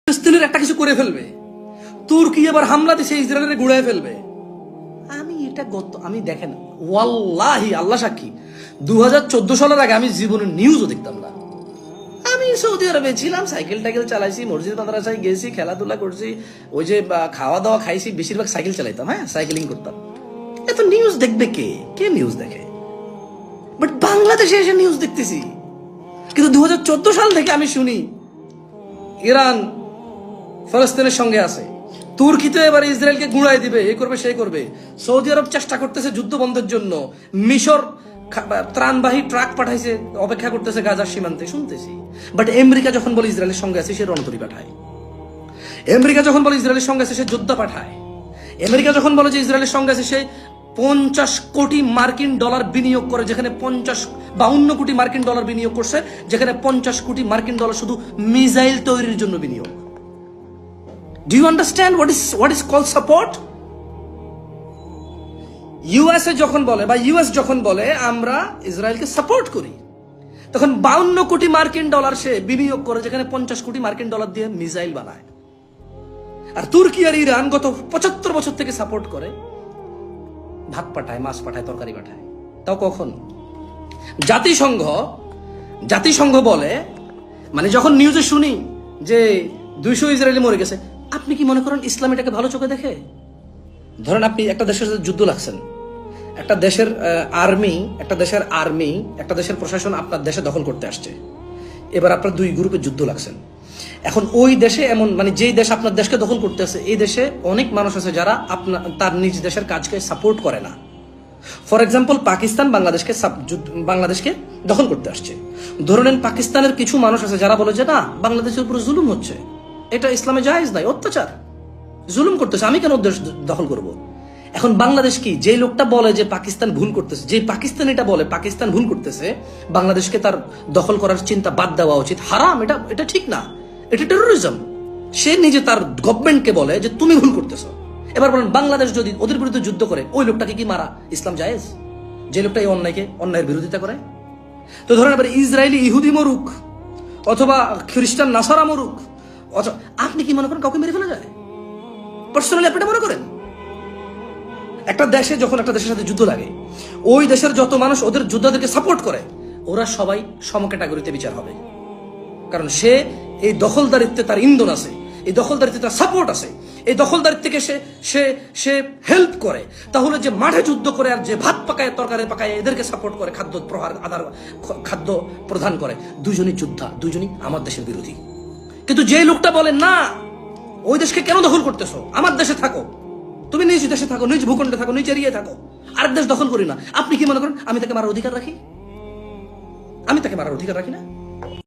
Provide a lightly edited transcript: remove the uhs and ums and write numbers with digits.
ফিলিস্তিনের একটা কিছু করে ফেলবে, তুর্কি এবার হামলা দিছে ইসরায়েলের গুড়ায় ফেলবে। আমি দেখেন ওয়াল্লাহি আল্লাহ সাক্ষী 2014 সালের আগে আমি জীবনে নিউজও দেখতাম না। আমি সৌদি আরবে ছিলাম, সাইকেল টাইকেল চালাইছি, মসজিদ মাদ্রাসায় গেছি, খেলাধুলা করছি, ওই যে খাওয়া দাওয়া খাইছি, বেশিরভাগ সাইকেল চালাইতাম, হ্যাঁ সাইকেলিং করতাম। এত নিউজ দেখবে কে? কে নিউজ দেখে? বাট বাংলাদেশে এসে নিউজ দেখতেছি। কিন্তু 2014 সাল থেকে আমি শুনি ইরান ফলস্তিনের সঙ্গে আছে, তুর্কিতে এবার ইসরায়েলকে গুঁড়াই দিবে, এই করবে সেই করবে। সৌদি আরব চেষ্টা করতেছে যুদ্ধ বন্ধের জন্য, মিশর ত্রাণবাহী ট্রাক পাঠাইছে, অপেক্ষা করতেছে গাজার সীমান্তে, শুনতেছি। বাট আমেরিকা যখন বলে ইসরায়েলের সঙ্গে আছে, সে রণতরী পাঠায়। আমেরিকা যখন বলে ইসরায়েলের সঙ্গে আছে, সে যোদ্ধা পাঠায়। আমেরিকা যখন বলে যে ইসরায়েলের সঙ্গে আছে, সে 50 কোটি মার্কিন ডলার বিনিয়োগ করে, যেখানে 52 কোটি মার্কিন ডলার বিনিয়োগ করছে, যেখানে 50 কোটি মার্কিন ডলার শুধু মিসাইল তৈরির জন্য বিনিয়োগ। Do you understand what is called support? USA যখন বলে বা ইউএস যখন বলে আমরা ইসরায়েলকে সাপোর্ট করি, তখন 52 কোটি মার্কিন ডলার সে বিনিয়োগ করে, যেখানে 50 কোটি মার্কিন ডলার দিয়ে মিসাইল বানায়। আর তুর্কি আর ইরান গত 75 বছর থেকে সাপোর্ট করে, ভাত পাঠায়, মাছ পাঠায়, তরকারি পাঠায়। তাও কখন? জাতিসংঘ বলে, মানে যখন নিউজে শুনি যে 200 ইসরায়েলি মরে গেছে, আপনি কি মনে করেন ইসলাম এটাকে ভালো চোখে দেখে? ধরেন আপনি একটা দেশের সাথে যুদ্ধ লাগছেন, একটা দেশের আর্মি, একটা দেশের প্রশাসন আপনার দেশে দখল করতে আসছে। এবার আপনার 2 গ্রুপে যুদ্ধ লাগছেন। এখন ওই দেশে এমন, মানে যেই দেশ আপনার দেশকে দখল করতে আসছে, এই দেশে অনেক মানুষ আছে যারা তার নিজ দেশের কাজকে সাপোর্ট করে না। ফর এক্সাম্পল, পাকিস্তান বাংলাদেশকে দখল করতে আসছে। ধরে নেন পাকিস্তানের কিছু মানুষ আছে যারা বলে যে না, বাংলাদেশের উপর জুলুম হচ্ছে, এটা ইসলামে জায়েজ নাই, অত্যাচার, জুলুম করতেছে, আমি কেন দেশ দখল করব? এখন বাংলাদেশ কি, যে লোকটা বলে যে পাকিস্তান ভুল করতেছে, যে পাকিস্তান এটা বলে পাকিস্তান ভুল করতেছে, বাংলাদেশকে তার দখল করার চিন্তা বাদ দেওয়া উচিত, হারাম, এটা ঠিক না, এটা টেরোরিজম। সে নিজে তার গভর্নমেন্টকে বলে যে তুমি ভুল করতেছো। এবার বলেন, বাংলাদেশ যদি ওদের বিরুদ্ধে যুদ্ধ করে, ওই লোকটাকে কি মারা ইসলাম জায়েজ? যে লোকটা এই অন্যায়ের বিরোধিতা করে। তো ধরেন এবার ইসরায়েলি ইহুদি মরুক, অথবা খ্রিস্টান নাসারা মরুক, আপনি কি মনে করেন কাউকে মেরে ফেলা যায়? পার্সোনালি আপনি মনে করেন? একটা দেশে যখন একটা দেশের সাথে যুদ্ধ লাগে, ওই দেশের যত মানুষ ওদের যোদ্ধাদেরকে সাপোর্ট করে, ওরা সবাই সম ক্যাটাগরিতে বিচার হবে। কারণ সে এই দখলদারিত্বে তার ইন্ধন আছে, এই দখলদারিত্বে তার সাপোর্ট আছে, এই দখলদারিত্বকে সে হেল্প করে। তাহলে যে মাঠে যুদ্ধ করে আর যে ভাত পাকায়, তরকারি পাকায়, এদেরকে সাপোর্ট করে, খাদ্য প্রদান করে, দুজনই যোদ্ধা, দুজনই আমার দেশের বিরোধী। কিন্তু যে লোকটা বলে না, ওই দেশকে কেন দখল করতেছো, আমার দেশে থাকো, তুমি নিজ দেশে থাকো, নিজ ভূখণ্ডে থাকো, নিজ এরিয়ায় থাকো, আরেক দেশ দখল করি না, আপনি কি মনে করেন আমি তাকে মারার অধিকার রাখি? আমি তাকে মারার অধিকার রাখি না?